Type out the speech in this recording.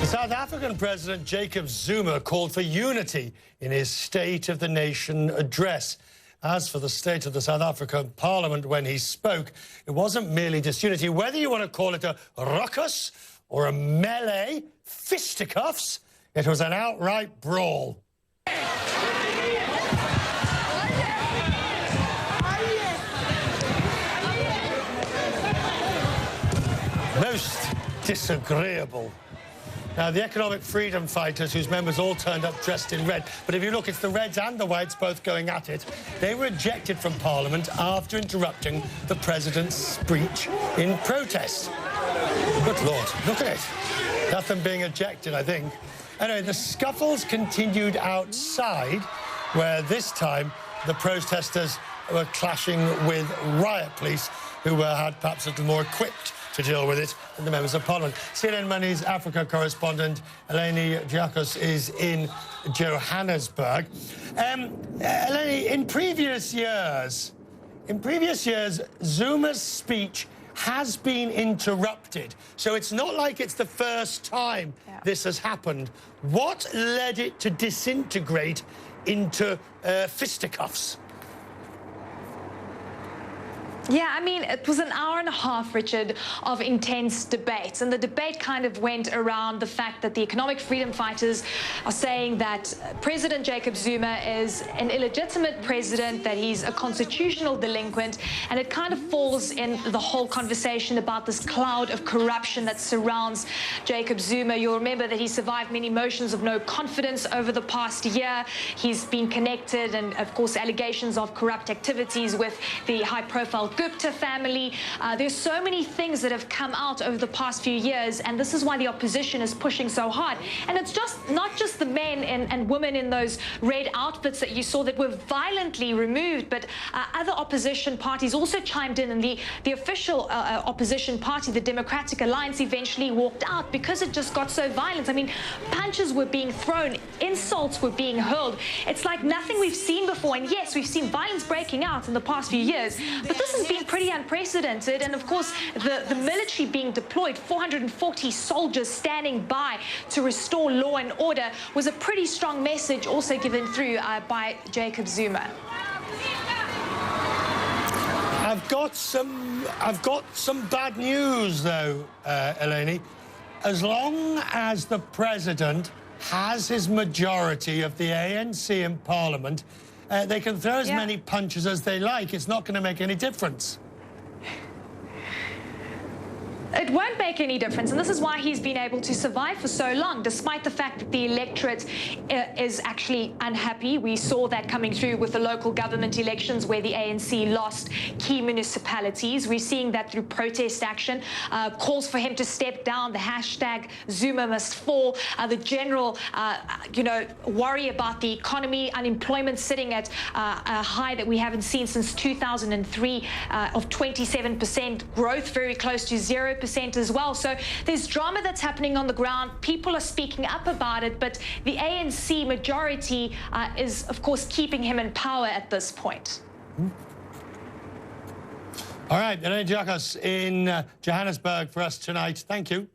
South African President Jacob Zuma called for unity in his State of the Nation address. As for the state of the South African Parliament when he spoke, it wasn't merely disunity. Whether you want to call it a ruckus or a melee, fisticuffs, it was an outright brawl. Most disagreeable. Now, the economic freedom fighters, whose members all turned up dressed in red, but if you look, it's the Reds and the Whites both going at it. They were ejected from Parliament after interrupting the President's speech in protest. Good Lord, look at it. Nothing being ejected, I think. Anyway, the scuffles continued outside, where this time the protesters were clashing with riot police, who had perhaps a little more equipped to deal with it than the members of Parliament. CNN Money's Africa correspondent Eleni Giakos is in Johannesburg. Eleni, in previous years, Zuma's speech has been interrupted, so it's not like it's the first time this has happened. What led it to disintegrate into fisticuffs? Yeah, I mean, it was an hour and a half, Richard, of intense debate. And the debate kind of went around the fact that the economic freedom fighters are saying that President Jacob Zuma is an illegitimate president, that he's a constitutional delinquent. And it kind of falls in the whole conversation about this cloud of corruption that surrounds Jacob Zuma. You'll remember that he survived many motions of no confidence over the past year. He's been connected and, of course, allegations of corrupt activities with the high-profile Gupta family. There's so many things that have come out over the past few years, and this is why the opposition is pushing so hard. And it's not just the men and women in those red outfits that you saw that were violently removed, but other opposition parties also chimed in, and the official opposition party, the Democratic Alliance, eventually walked out because it just got so violent. I mean, punches were being thrown, insults were being hurled. It's like nothing we've seen before. And yes, we've seen violence breaking out in the past few years, but this has been pretty unprecedented. And of course, the military being deployed, 440 soldiers standing by to restore law and order, was a pretty strong message also given through by Jacob Zuma. I've got some bad news, though, Eleni. As long as the president has his majority of the ANC in Parliament, they can throw as many punches as they like. It's not going to make any difference. It won't make any difference, and this is why he's been able to survive for so long, despite the fact that the electorate is actually unhappy. We saw that coming through with the local government elections where the ANC lost key municipalities. We're seeing that through protest action, calls for him to step down, the hashtag Zuma must fall, the general, worry about the economy, unemployment sitting at a high that we haven't seen since 2003 of 27%, growth very close to 0%. As well. So there's drama that's happening on the ground. People are speaking up about it, but the ANC majority is, of course, keeping him in power at this point. All right, Eleni Giakos in Johannesburg for us tonight. Thank you.